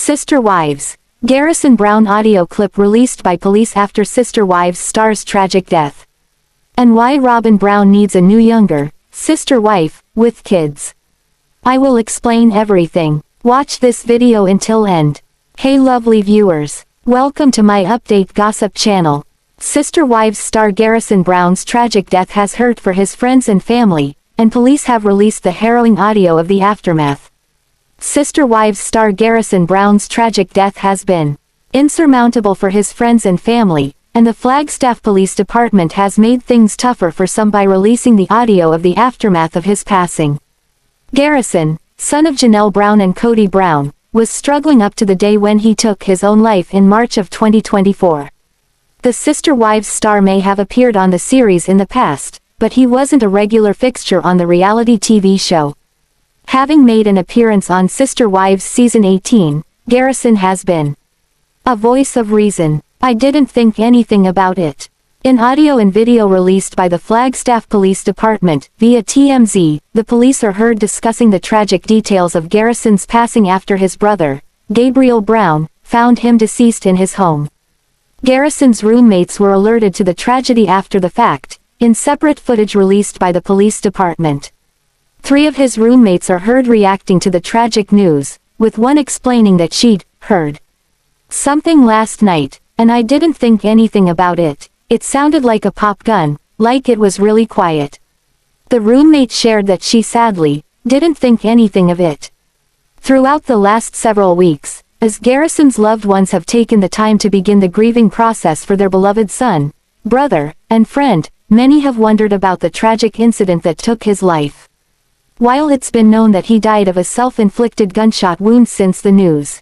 Sister Wives. Garrison Brown audio clip released by police after Sister Wives star's tragic death. And why Robyn Brown needs a new younger sister wife with kids. I will explain everything. Watch this video until end. Hey lovely viewers. Welcome to my update gossip channel. Sister Wives star Garrison Brown's tragic death has hurt for his friends and family, and police have released the harrowing audio of the aftermath. Sister Wives star Garrison Brown's tragic death has been insurmountable for his friends and family, and the Flagstaff Police Department has made things tougher for some by releasing the audio of the aftermath of his passing. Garrison, son of Janelle Brown and Kody Brown, was struggling up to the day when he took his own life in March of 2024. The Sister Wives star may have appeared on the series in the past, but he wasn't a regular fixture on the reality TV show. Having made an appearance on Sister Wives Season 18, Garrison has been a voice of reason. I didn't think anything about it. In audio and video released by the Flagstaff Police Department, via TMZ, the police are heard discussing the tragic details of Garrison's passing after his brother, Gabriel Brown, found him deceased in his home. Garrison's roommates were alerted to the tragedy after the fact, in separate footage released by the police department. 3 of his roommates are heard reacting to the tragic news, with one explaining that she'd heard something last night, and I didn't think anything about it. It sounded like a pop gun, like it was really quiet. The roommate shared that she sadly didn't think anything of it. Throughout the last several weeks, as Garrison's loved ones have taken the time to begin the grieving process for their beloved son, brother, and friend, many have wondered about the tragic incident that took his life. While it's been known that he died of a self-inflicted gunshot wound since the news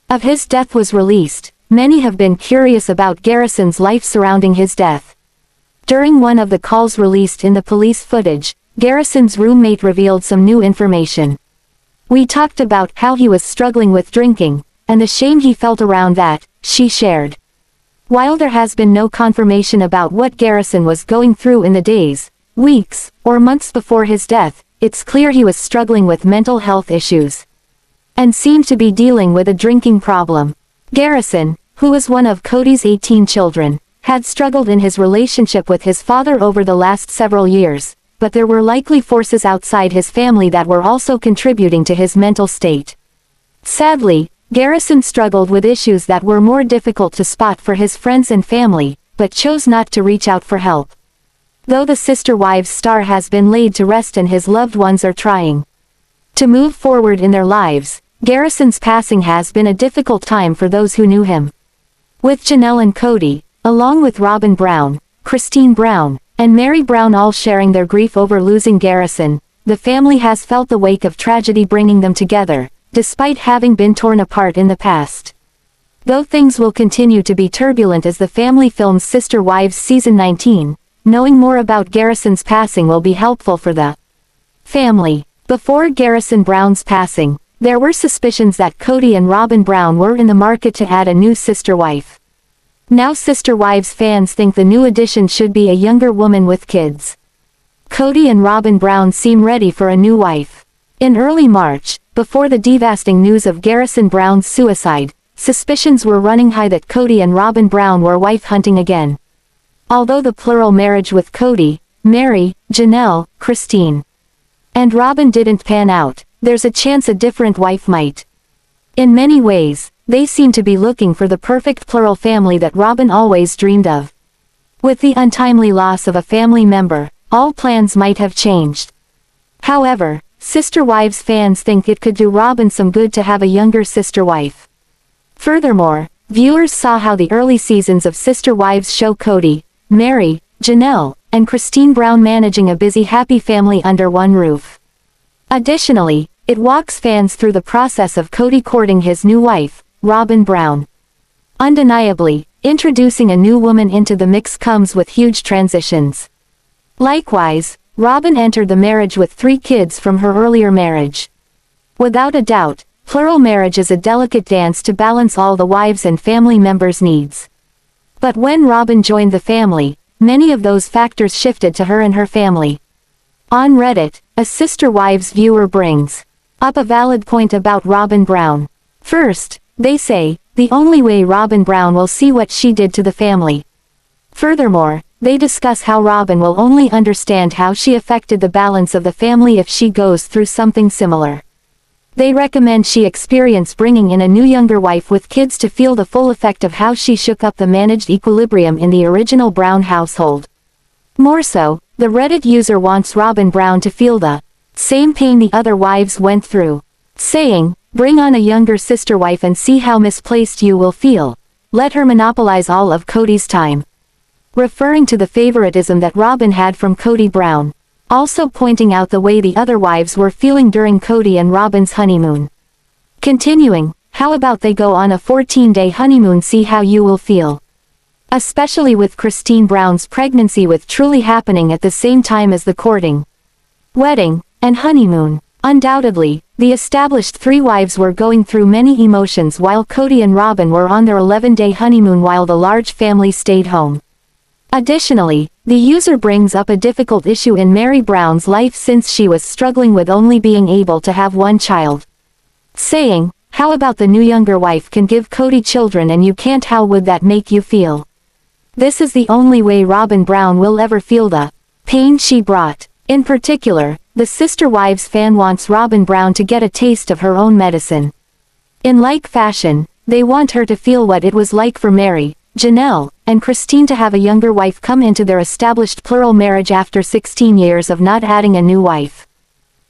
of his death was released, many have been curious about Garrison's life surrounding his death. During one of the calls released in the police footage, Garrison's roommate revealed some new information. We talked about how he was struggling with drinking, and the shame he felt around that, she shared. While there has been no confirmation about what Garrison was going through in the days, weeks, or months before his death, it's clear he was struggling with mental health issues and seemed to be dealing with a drinking problem. Garrison, who was one of Kody's 18 children, had struggled in his relationship with his father over the last several years, but there were likely forces outside his family that were also contributing to his mental state. Sadly, Garrison struggled with issues that were more difficult to spot for his friends and family, but chose not to reach out for help. Though the Sister Wives star has been laid to rest and his loved ones are trying to move forward in their lives, Garrison's passing has been a difficult time for those who knew him. With Janelle and Kody, along with Robyn Brown, Christine Brown, and Meri Brown all sharing their grief over losing Garrison, the family has felt the wake of tragedy bringing them together, despite having been torn apart in the past. Though things will continue to be turbulent as the family films Sister Wives Season 19, knowing more about Garrison's passing will be helpful for the family. Before Garrison Brown's passing, there were suspicions that Kody and Robyn Brown were in the market to add a new sister wife. Now Sister Wives fans think the new addition should be a younger woman with kids. Kody and Robyn Brown seem ready for a new wife. In early March, before the devastating news of Garrison Brown's suicide, suspicions were running high that Kody and Robyn Brown were wife hunting again. Although the plural marriage with Kody, Meri, Janelle, Christine, and Robyn didn't pan out, there's a chance a different wife might. In many ways, they seem to be looking for the perfect plural family that Robyn always dreamed of. With the untimely loss of a family member, all plans might have changed. However, Sister Wives fans think it could do Robyn some good to have a younger sister wife. Furthermore, viewers saw how the early seasons of Sister Wives show Kody, Meri, Janelle, and Christine Brown managing a busy happy family under one roof. Additionally, it walks fans through the process of Kody courting his new wife, Robyn Brown. Undeniably, introducing a new woman into the mix comes with huge transitions. Likewise, Robyn entered the marriage with 3 kids from her earlier marriage. Without a doubt, plural marriage is a delicate dance to balance all the wives and family members' needs. But when Robyn joined the family, many of those factors shifted to her and her family. On Reddit, a Sister Wives viewer brings up a valid point about Robyn Brown. First, they say, the only way Robyn Brown will see what she did to the family. Furthermore, they discuss how Robyn will only understand how she affected the balance of the family if she goes through something similar. They recommend she experience bringing in a new younger wife with kids to feel the full effect of how she shook up the managed equilibrium in the original Brown household. More so, the Reddit user wants Robyn Brown to feel the same pain the other wives went through, saying, bring on a younger sister wife and see how misplaced you will feel. Let her monopolize all of Kody's time. Referring to the favoritism that Robyn had from Kody Brown. Also pointing out the way the other wives were feeling during Kody and Robyn's honeymoon. Continuing, how about they go on a 14-day honeymoon, see how you will feel. Especially with Christine Brown's pregnancy with truly happening at the same time as the courting, wedding, and honeymoon. Undoubtedly, the established three wives were going through many emotions while Kody and Robyn were on their 11-day honeymoon while the large family stayed home. Additionally, the user brings up a difficult issue in Meri Brown's life since she was struggling with only being able to have one child. Saying, how about the new younger wife can give Kody children and you can't, how would that make you feel? This is the only way Robyn Brown will ever feel the pain she brought. In particular, the Sister Wives fan wants Robyn Brown to get a taste of her own medicine. In like fashion, they want her to feel what it was like for Meri, Janelle, and Christine to have a younger wife come into their established plural marriage after 16 years of not adding a new wife.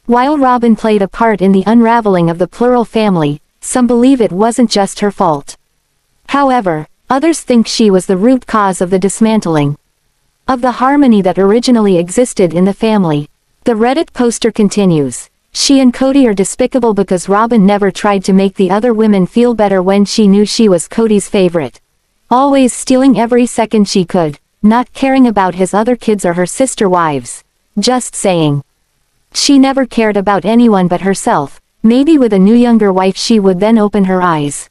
While Robyn played a part in the unraveling of the plural family, some believe it wasn't just her fault. However, others think she was the root cause of the dismantling of the harmony that originally existed in the family. The Reddit poster continues. She and Kody are despicable because Robyn never tried to make the other women feel better when she knew she was Kody's favorite. Always stealing every second she could, not caring about his other kids or her sister wives. Just saying. She never cared about anyone but herself. Maybe with a new younger wife she would then open her eyes.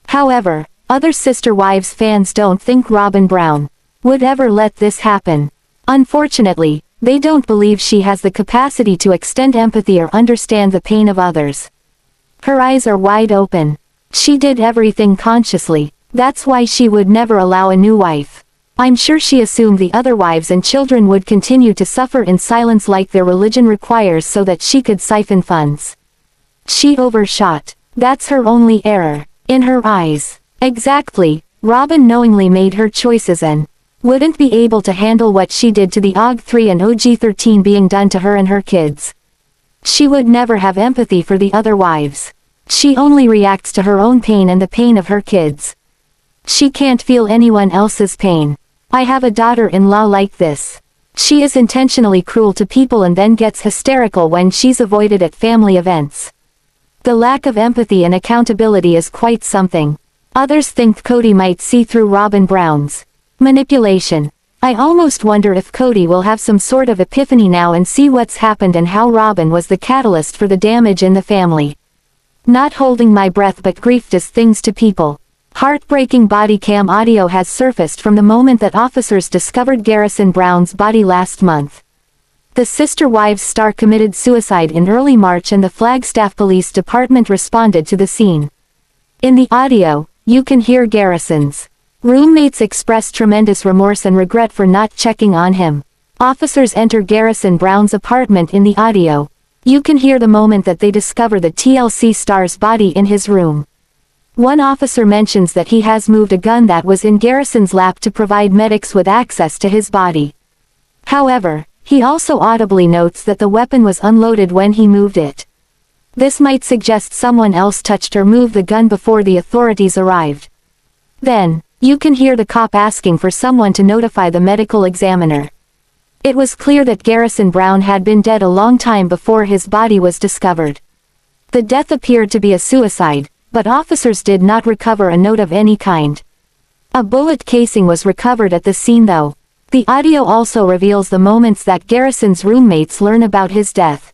However, other Sister Wives fans don't think Robyn Brown would ever let this happen. Unfortunately, they don't believe she has the capacity to extend empathy or understand the pain of others. Her eyes are wide open. She did everything consciously. That's why she would never allow a new wife. I'm sure she assumed the other wives and children would continue to suffer in silence like their religion requires so that she could siphon funds. She overshot. That's her only error. In her eyes. Exactly, Robyn knowingly made her choices and wouldn't be able to handle what she did to the OG3 and OG13 being done to her and her kids. She would never have empathy for the other wives. She only reacts to her own pain and the pain of her kids. She can't feel anyone else's pain. I have a daughter-in-law like this. She is intentionally cruel to people and then gets hysterical when she's avoided at family events. The lack of empathy and accountability is quite something. Others think Kody might see through Robyn Brown's manipulation. I almost wonder if Kody will have some sort of epiphany now and see what's happened and how Robyn was the catalyst for the damage in the family. Not holding my breath, but grief does things to people. Heartbreaking body cam audio has surfaced from the moment that officers discovered Garrison Brown's body last month. The Sister Wives star committed suicide in early March and the Flagstaff Police Department responded to the scene. In the audio, you can hear Garrison's roommates express tremendous remorse and regret for not checking on him. Officers enter Garrison Brown's apartment in the audio. You can hear the moment that they discover the TLC star's body in his room. One officer mentions that he has moved a gun that was in Garrison's lap to provide medics with access to his body. However, he also audibly notes that the weapon was unloaded when he moved it. This might suggest someone else touched or moved the gun before the authorities arrived. Then, you can hear the cop asking for someone to notify the medical examiner. It was clear that Garrison Brown had been dead a long time before his body was discovered. The death appeared to be a suicide, but officers did not recover a note of any kind. A bullet casing was recovered at the scene though. The audio also reveals the moments that Garrison's roommates learn about his death.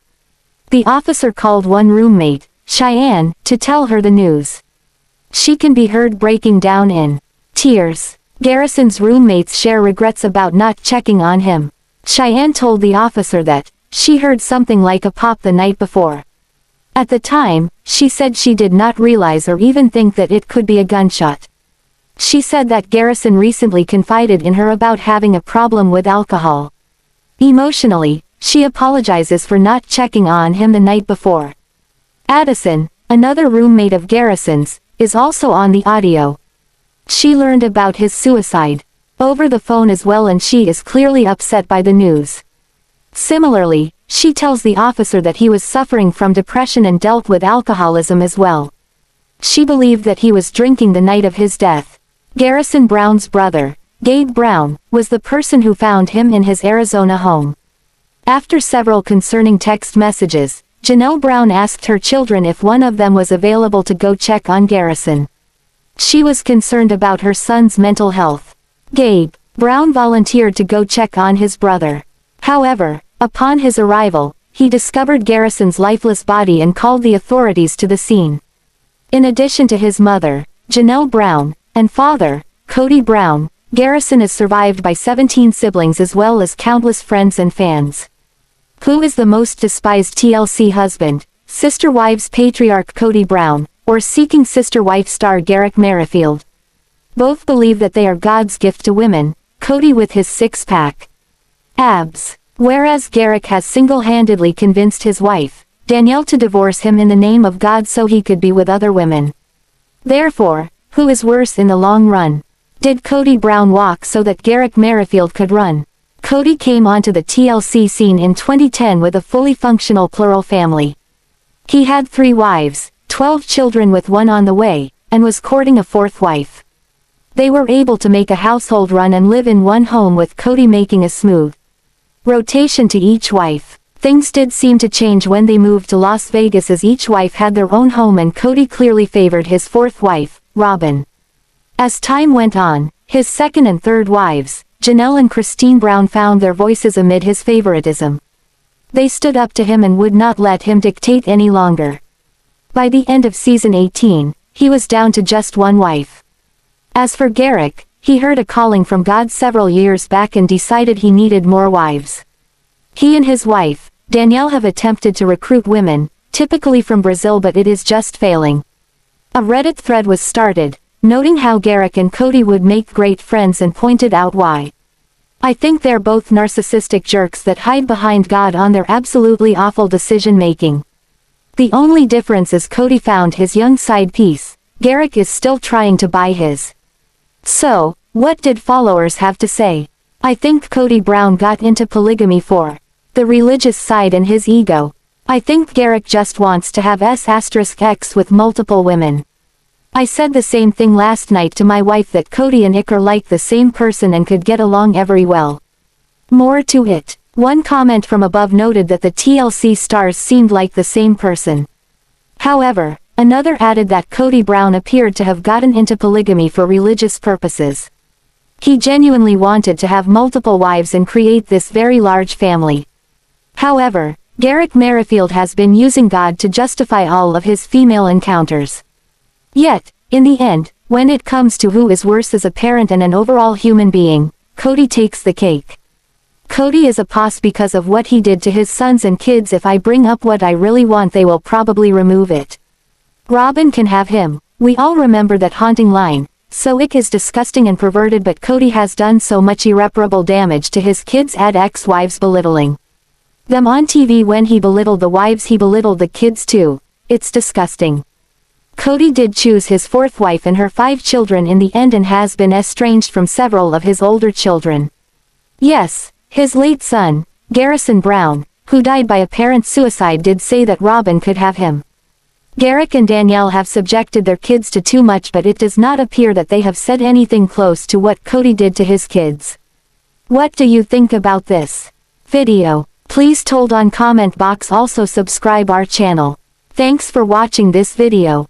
The officer called one roommate, Cheyenne, to tell her the news. She can be heard breaking down in tears. Garrison's roommates share regrets about not checking on him. Cheyenne told the officer that she heard something like a pop the night before. At the time, she said she did not realize or even think that it could be a gunshot. She said that Garrison recently confided in her about having a problem with alcohol. Emotionally, she apologizes for not checking on him the night before. Addison, another roommate of Garrison's, is also on the audio. She learned about his suicide over the phone as well, and she is clearly upset by the news. Similarly, she tells the officer that he was suffering from depression and dealt with alcoholism as well. She believed that he was drinking the night of his death. Garrison Brown's brother, Gabe Brown, was the person who found him in his Arizona home. After several concerning text messages, Janelle Brown asked her children if one of them was available to go check on Garrison. She was concerned about her son's mental health. Gabe Brown volunteered to go check on his brother. However, upon his arrival, he discovered Garrison's lifeless body and called the authorities to the scene. In addition to his mother, Janelle Brown, and father, Kody Brown, Garrison is survived by 17 siblings as well as countless friends and fans. Who is the most despised TLC husband, Sister Wives patriarch Kody Brown, or seeking Sister Wife star Garrett Merrifield? Both believe that they are God's gift to women, Kody with his six-pack abs, whereas Garrett has single-handedly convinced his wife, Danielle, to divorce him in the name of God so he could be with other women. Therefore, who is worse in the long run? Did Kody Brown walk so that Garrett Merrifield could run? Kody came onto the TLC scene in 2010 with a fully functional plural family. He had 3 wives, 12 children with one on the way, and was courting a 4th wife. They were able to make a household run and live in one home with Kody making a smooth rotation to each wife. Things did seem to change when they moved to Las Vegas, as each wife had their own home and Kody clearly favored his 4th wife, Robyn. As time went on, his 2nd and 3rd wives, Janelle and Christine Brown, found their voices amid his favoritism. They stood up to him and would not let him dictate any longer. By the end of season 18, he was down to just 1 wife. As for Garrett, he heard a calling from God several years back and decided he needed more wives. He and his wife, Danielle, have attempted to recruit women, typically from Brazil, but it is just failing. A Reddit thread was started, noting how Garrett and Kody would make great friends and pointed out why. I think they're both narcissistic jerks that hide behind God on their absolutely awful decision-making. The only difference is Kody found his young side piece, Garrett is still trying to buy his. So, what did followers have to say? I think Kody Brown got into polygamy for the religious side and his ego. I think Garrett just wants to have S*X with multiple women. I said the same thing last night to my wife, that Kody and Ick are like the same person and could get along very well. More to it. One comment from above noted that the TLC stars seemed like the same person. However, another added that Kody Brown appeared to have gotten into polygamy for religious purposes. He genuinely wanted to have multiple wives and create this very large family. However, Garrett Merrifield has been using God to justify all of his female encounters. Yet, in the end, when it comes to who is worse as a parent and an overall human being, Kody takes the cake. Kody is a boss because of what he did to his sons and kids. If I bring up what I really want, they will probably remove it. Robyn can have him. We all remember that haunting line. So Ick is disgusting and perverted, but Kody has done so much irreparable damage to his kids. Add ex-wives belittling them on TV. When he belittled the wives, he belittled the kids too. It's disgusting. Kody did choose his 4th wife and her 5 children in the end, and has been estranged from several of his older children. Yes, his late son, Garrison Brown, who died by apparent suicide, did say that Robyn could have him. Garrett and Danielle have subjected their kids to too much, but it does not appear that they have said anything close to what Kody did to his kids. What do you think about this video? Please told on comment box. Also subscribe our channel. Thanks for watching this video.